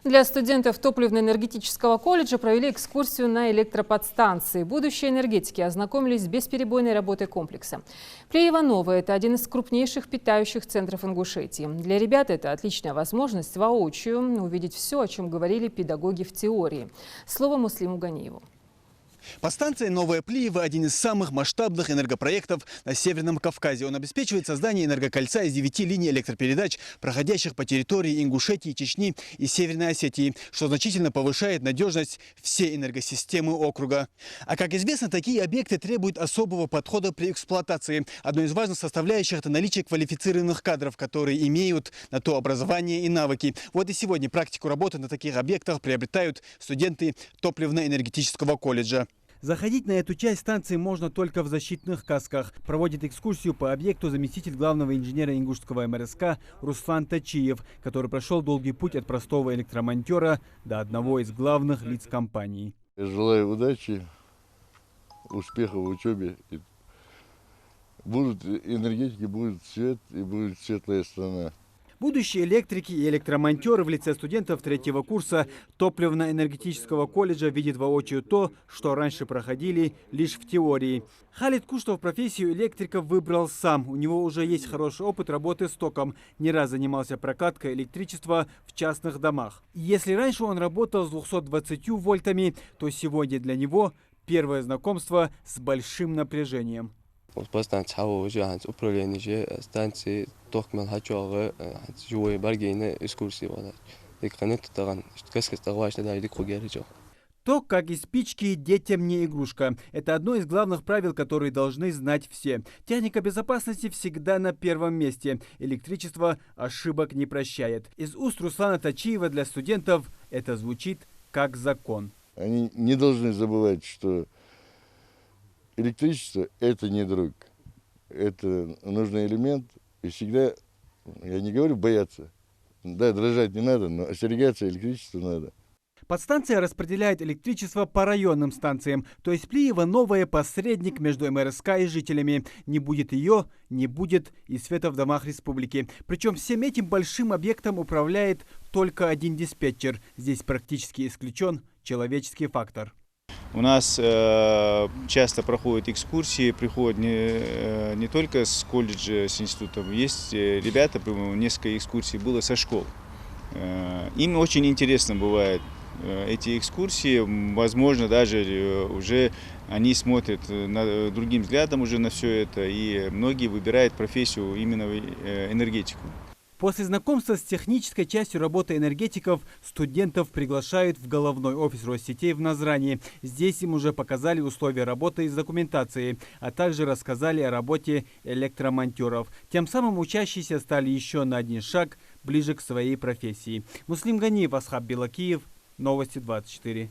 Для студентов топливно-энергетического колледжа провели экскурсию на электроподстанции. Будущие энергетики ознакомились с бесперебойной работой комплекса. Плеево-Новое – это один из крупнейших питающих центров Ингушетии. Для ребят это отличная возможность воочию увидеть все, о чем говорили педагоги в теории. Слово Муслиму Ганиеву. Подстанция «Новое Плиево» – один из самых масштабных энергопроектов на Северном Кавказе. Он обеспечивает создание энергокольца из 9 линий электропередач, проходящих по территории Ингушетии, Чечни и Северной Осетии, что значительно повышает надежность всей энергосистемы округа. А как известно, такие объекты требуют особого подхода при эксплуатации. Одной из важных составляющих – это наличие квалифицированных кадров, которые имеют на то образование и навыки. Вот и сегодня практику работы на таких объектах приобретают студенты топливно-энергетического колледжа. Заходить на эту часть станции можно только в защитных касках. Проводит экскурсию по объекту заместитель главного инженера Ингушского МРСК Руслан Тачиев, который прошел долгий путь от простого электромонтера до одного из главных лиц компании. Я желаю удачи, успеха в учебе. Будут энергетики, будет свет и будет светлая страна. Будущие электрики и электромонтеры в лице студентов третьего курса топливно-энергетического колледжа видят воочию то, что раньше проходили лишь в теории. Халид Куштов профессию электрика выбрал сам. У него уже есть хороший опыт работы с током. Не раз занимался прокаткой электричества в частных домах. Если раньше он работал с 220 вольтами, то сегодня для него первое знакомство с большим напряжением. станции токмен хачуага жуй баргейна экскурсии вала. Таган Ток, как и спички, детям не игрушка. Это одно из главных правил, которые должны знать все. Техника безопасности всегда на первом месте. Электричество ошибок не прощает. Из уст Руслана Тачиева для студентов это звучит как закон. Они не должны забывать, что электричество – это не друг. Это нужный элемент. И всегда, я не говорю бояться, да, дрожать не надо, но остерегаться электричества надо. Подстанция распределяет электричество по районным станциям, то есть Плиево-Новое – посредник между МРСК и жителями. Не будет ее, не будет и света в домах республики. Причем всем этим большим объектом управляет только один диспетчер. Здесь практически исключен человеческий фактор. У нас часто проходят экскурсии, приходят не только с колледжа, с институтом. Есть ребята, несколько экскурсий было со школ. Им очень интересно бывает эти экскурсии. Возможно, даже уже они смотрят другим взглядом уже на все это. И многие выбирают профессию именно энергетику. После знакомства с технической частью работы энергетиков студентов приглашают в головной офис Россетей в Назрани. Здесь им уже показали условия работы из документации, а также рассказали о работе электромонтеров. Тем самым учащиеся стали еще на один шаг ближе к своей профессии. Муслим Ганиев, Асхаб Белакиев, Новости 24.